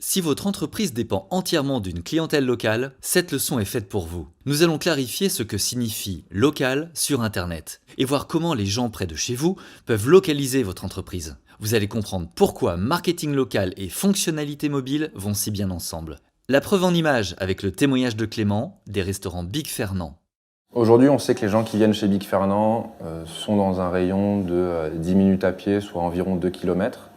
Si votre entreprise dépend entièrement d'une clientèle locale, cette leçon est faite pour vous. Nous allons clarifier ce que signifie local sur Internet et voir comment les gens près de chez vous peuvent localiser votre entreprise. Vous allez comprendre pourquoi marketing local et fonctionnalité mobile vont si bien ensemble. La preuve en image avec le témoignage de Clément des restaurants Big Fernand. Aujourd'hui, on sait que les gens qui viennent chez Big Fernand sont dans un rayon de 10 minutes à pied, soit environ 2 km.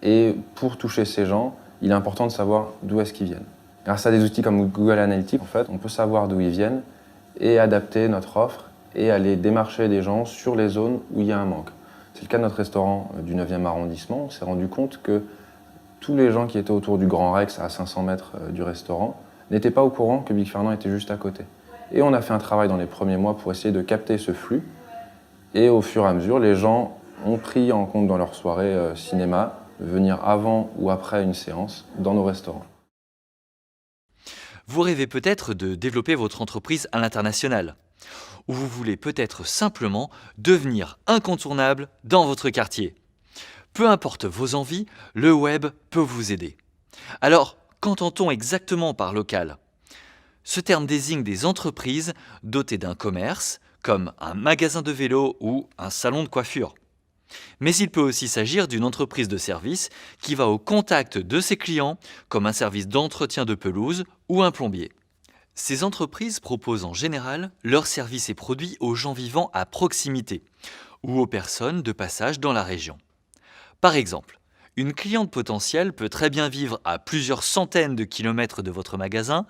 Et pour toucher ces gens, il est important de savoir d'où est-ce qu'ils viennent. Grâce à des outils comme Google Analytics, en fait, on peut savoir d'où ils viennent et adapter notre offre et aller démarcher des gens sur les zones où il y a un manque. C'est le cas de notre restaurant du 9e arrondissement. On s'est rendu compte que tous les gens qui étaient autour du Grand Rex, à 500 mètres du restaurant, n'étaient pas au courant que Big Fernand était juste à côté. Et on a fait un travail dans les premiers mois pour essayer de capter ce flux. Et au fur et à mesure, les gens ont pris en compte dans leur soirée cinéma venir avant ou après une séance dans nos restaurants. Vous rêvez peut-être de développer votre entreprise à l'international, ou vous voulez peut-être simplement devenir incontournable dans votre quartier. Peu importe vos envies, le web peut vous aider. Alors, qu'entend-on exactement par local ? Ce terme désigne des entreprises dotées d'un commerce, comme un magasin de vélo ou un salon de coiffure. Mais il peut aussi s'agir d'une entreprise de service qui va au contact de ses clients, comme un service d'entretien de pelouse ou un plombier. Ces entreprises proposent en général leurs services et produits aux gens vivant à proximité ou aux personnes de passage dans la région. Par exemple, une cliente potentielle peut très bien vivre à plusieurs centaines de kilomètres de votre magasin,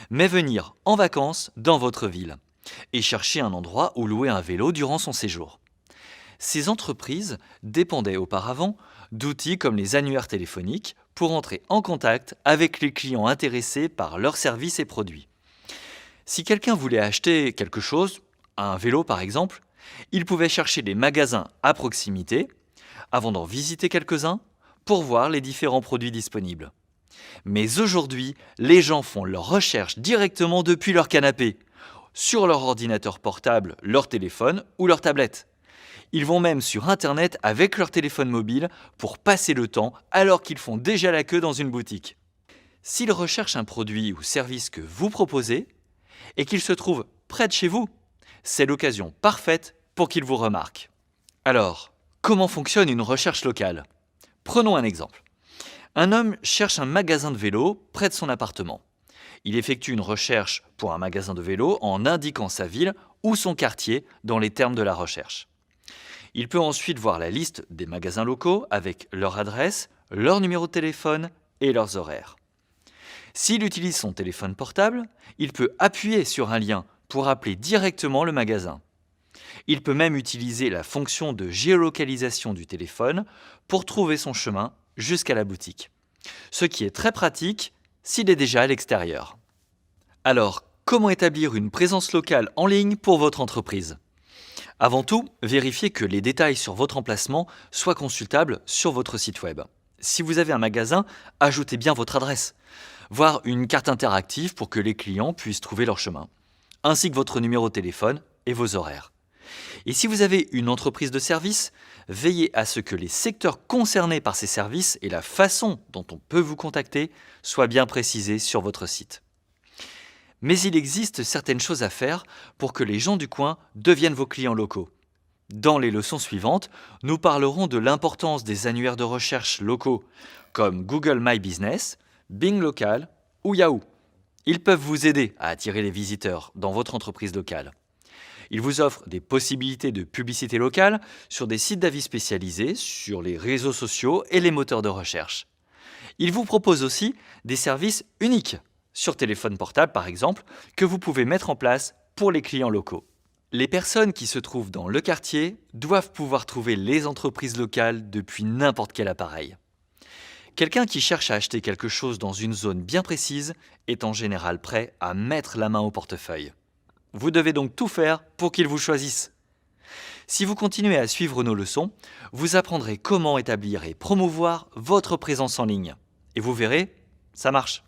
mais venir en vacances dans votre ville et chercher un endroit où louer un vélo durant son séjour. Ces entreprises dépendaient auparavant d'outils comme les annuaires téléphoniques pour entrer en contact avec les clients intéressés par leurs services et produits. Si quelqu'un voulait acheter quelque chose, un vélo par exemple, il pouvait chercher des magasins à proximité avant d'en visiter quelques-uns pour voir les différents produits disponibles. Mais aujourd'hui, les gens font leurs recherches directement depuis leur canapé, sur leur ordinateur portable, leur téléphone ou leur tablette. Ils vont même sur Internet avec leur téléphone mobile pour passer le temps alors qu'ils font déjà la queue dans une boutique. S'ils recherchent un produit ou service que vous proposez et qu'il se trouve près de chez vous, c'est l'occasion parfaite pour qu'ils vous remarquent. Alors, comment fonctionne une recherche locale ? Prenons un exemple. Un homme cherche un magasin de vélo près de son appartement. Il effectue une recherche pour un magasin de vélo en indiquant sa ville ou son quartier dans les termes de la recherche. Il peut ensuite voir la liste des magasins locaux avec leur adresse, leur numéro de téléphone et leurs horaires. S'il utilise son téléphone portable, il peut appuyer sur un lien pour appeler directement le magasin. Il peut même utiliser la fonction de géolocalisation du téléphone pour trouver son chemin jusqu'à la boutique. Ce qui est très pratique s'il est déjà à l'extérieur. Alors, comment établir une présence locale en ligne pour votre entreprise ? Avant tout, vérifiez que les détails sur votre emplacement soient consultables sur votre site web. Si vous avez un magasin, ajoutez bien votre adresse, voire une carte interactive pour que les clients puissent trouver leur chemin, ainsi que votre numéro de téléphone et vos horaires. Et si vous avez une entreprise de service, veillez à ce que les secteurs concernés par ces services et la façon dont on peut vous contacter soient bien précisés sur votre site. Mais il existe certaines choses à faire pour que les gens du coin deviennent vos clients locaux. Dans les leçons suivantes, nous parlerons de l'importance des annuaires de recherche locaux, comme Google My Business, Bing Local ou Yahoo. Ils peuvent vous aider à attirer les visiteurs dans votre entreprise locale. Ils vous offrent des possibilités de publicité locale sur des sites d'avis spécialisés, sur les réseaux sociaux et les moteurs de recherche. Ils vous proposent aussi des services uniques, sur téléphone portable par exemple, que vous pouvez mettre en place pour les clients locaux. Les personnes qui se trouvent dans le quartier doivent pouvoir trouver les entreprises locales depuis n'importe quel appareil. Quelqu'un qui cherche à acheter quelque chose dans une zone bien précise est en général prêt à mettre la main au portefeuille. Vous devez donc tout faire pour qu'ils vous choisissent. Si vous continuez à suivre nos leçons, vous apprendrez comment établir et promouvoir votre présence en ligne. Et vous verrez, ça marche.